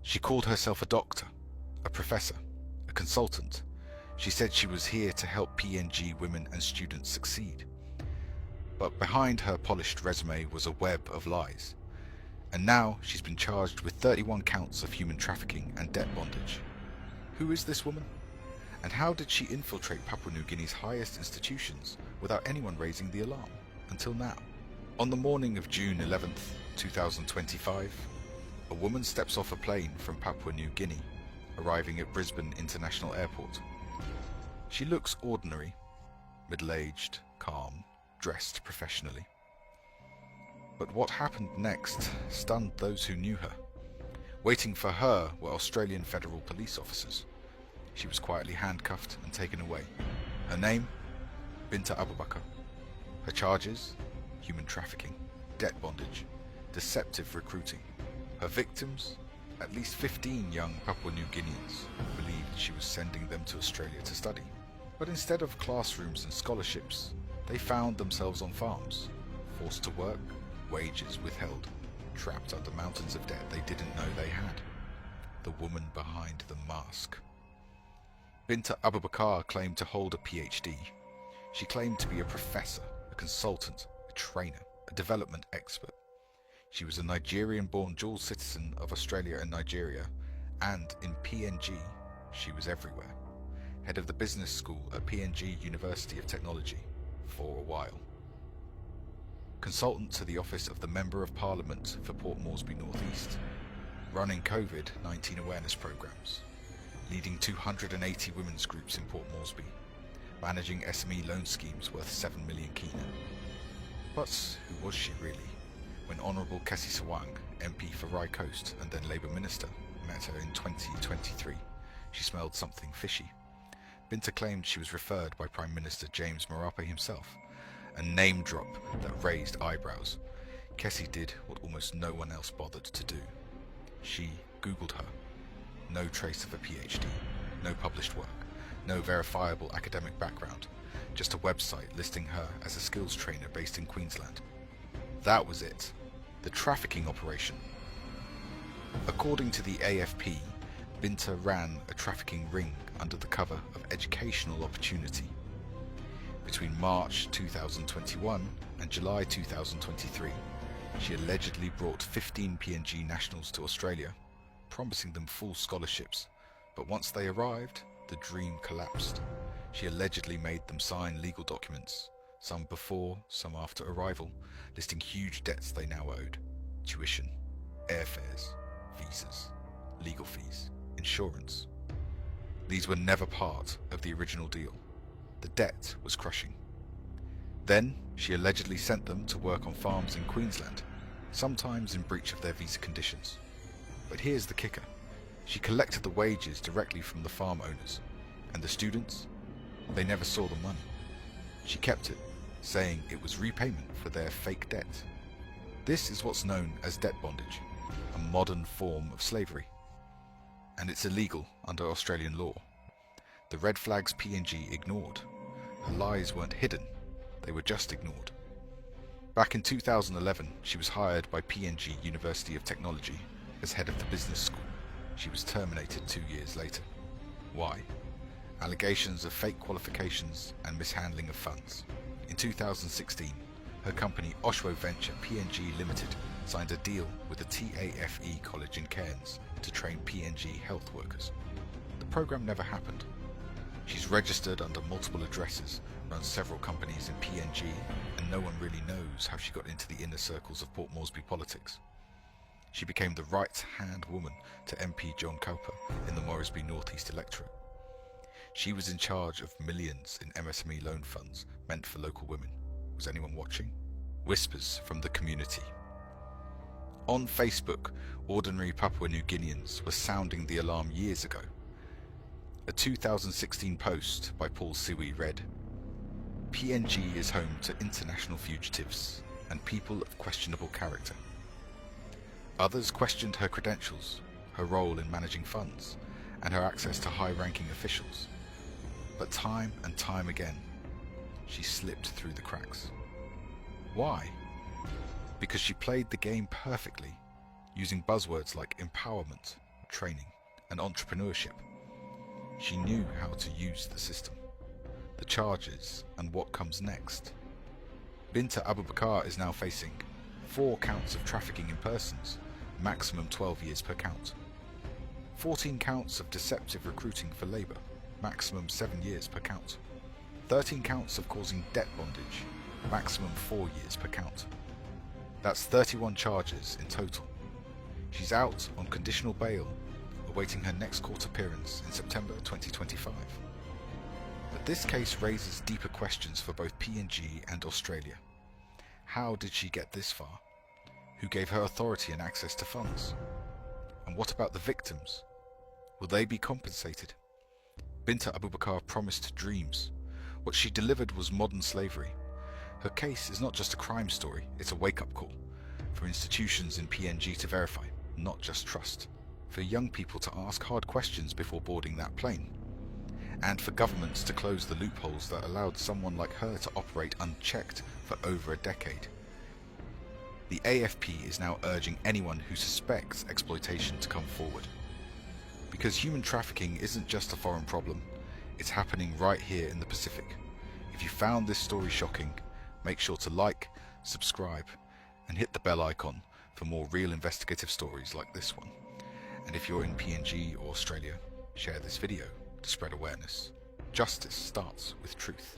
She called herself a doctor, a professor, a consultant. She said she was here to help PNG women and students succeed. But behind her polished resume was a web of lies. And now she's been charged with 31 counts of human trafficking and debt bondage. Who is this woman? And how did she infiltrate Papua New Guinea's highest institutions without anyone raising the alarm until now? On the morning of June 11th, 2025, a woman steps off a plane from Papua New Guinea, arriving at Brisbane International Airport. She looks ordinary, middle-aged, calm, dressed professionally. But what happened next stunned those who knew her. Waiting for her were Australian federal police officers. She was quietly handcuffed and taken away. Her name? Binta Abu Bakar. Her charges? Human trafficking, debt bondage, deceptive recruiting. Her victims? At least 15 young Papua New Guineans who believed she was sending them to Australia to study. But instead of classrooms and scholarships, they found themselves on farms, forced to work, wages withheld, trapped under mountains of debt they didn't know they had. The woman behind the mask. Binta Abu Bakar claimed to hold a PhD. She claimed to be a professor, a consultant, a trainer, a development expert. She was a Nigerian-born dual citizen of Australia and Nigeria, and in PNG, she was everywhere. Head of the business school at PNG University of Technology for a while. Consultant to the office of the Member of Parliament for Port Moresby North East, running COVID-19 awareness programs, leading 280 women's groups in Port Moresby, managing SME loan schemes worth 7 million kina. But who was she really? When Honourable Kessie Sawang, MP for Rye Coast and then Labour Minister, met her in 2023, she smelled something fishy. Binta claimed she was referred by Prime Minister James Marape himself, a name drop that raised eyebrows. Kessie did what almost no one else bothered to do. She Googled her. No trace of a PhD, no published work, no verifiable academic background, just a website listing her as a skills trainer based in Queensland. That was it. The trafficking operation. According to the AFP, Binta ran a trafficking ring under the cover of educational opportunity. Between March 2021 and July 2023, she allegedly brought 15 PNG nationals to Australia, promising them full scholarships, but once they arrived, the dream collapsed. She allegedly made them sign legal documents, some before, some after arrival, listing huge debts they now owed: tuition, airfares, visas, legal fees, insurance. These were never part of the original deal. The debt was crushing. Then she allegedly sent them to work on farms in Queensland, sometimes in breach of their visa conditions. But here's the kicker. She collected the wages directly from the farm owners, and the students, they never saw the money. She kept it, saying it was repayment for their fake debt. This is what's known as debt bondage, a modern form of slavery. And it's illegal under Australian law. The red flags PNG ignored. Her lies weren't hidden, they were just ignored. Back in 2011, she was hired by PNG University of Technology as head of the business school. She was terminated 2 years later. Why? Allegations of fake qualifications and mishandling of funds. In 2016, her company Oshwo Venture PNG Limited signed a deal with the TAFE College in Cairns to train PNG health workers. The program never happened. She's registered under multiple addresses, runs several companies in PNG, and no one really knows how she got into the inner circles of Port Moresby politics. She became the right-hand woman to MP John Cowper in the Moresby North East electorate. She was in charge of millions in MSME loan funds meant for local women. Was anyone watching? Whispers from the community. On Facebook, ordinary Papua New Guineans were sounding the alarm years ago. A 2016 post by Paul Siwi read, "PNG is home to international fugitives and people of questionable character." Others questioned her credentials, her role in managing funds, and her access to high-ranking officials. But time and time again, she slipped through the cracks. Why? Because she played the game perfectly, using buzzwords like empowerment, training and entrepreneurship. She knew how to use the system, the charges, and what comes next. Binta Abubakar is now facing 4 counts of trafficking in persons, maximum 12 years per count. 14 counts of deceptive recruiting for labour, maximum 7 years per count. 13 counts of causing debt bondage, maximum 4 years per count. That's 31 charges in total. She's out on conditional bail, awaiting her next court appearance in September 2025. But this case raises deeper questions for both PNG and Australia. How did she get this far? Who gave her authority and access to funds? And what about the victims? Will they be compensated? Binta Abubakar promised dreams. What she delivered was modern slavery. Her case is not just a crime story, it's a wake-up call for institutions in PNG to verify, not just trust. For young people to ask hard questions before boarding that plane. And for governments to close the loopholes that allowed someone like her to operate unchecked for over a decade. The AFP is now urging anyone who suspects exploitation to come forward. Because human trafficking isn't just a foreign problem, it's happening right here in the Pacific. If you found this story shocking, make sure to like, subscribe, and hit the bell icon for more real investigative stories like this one. And if you're in PNG or Australia, share this video to spread awareness. Justice starts with truth.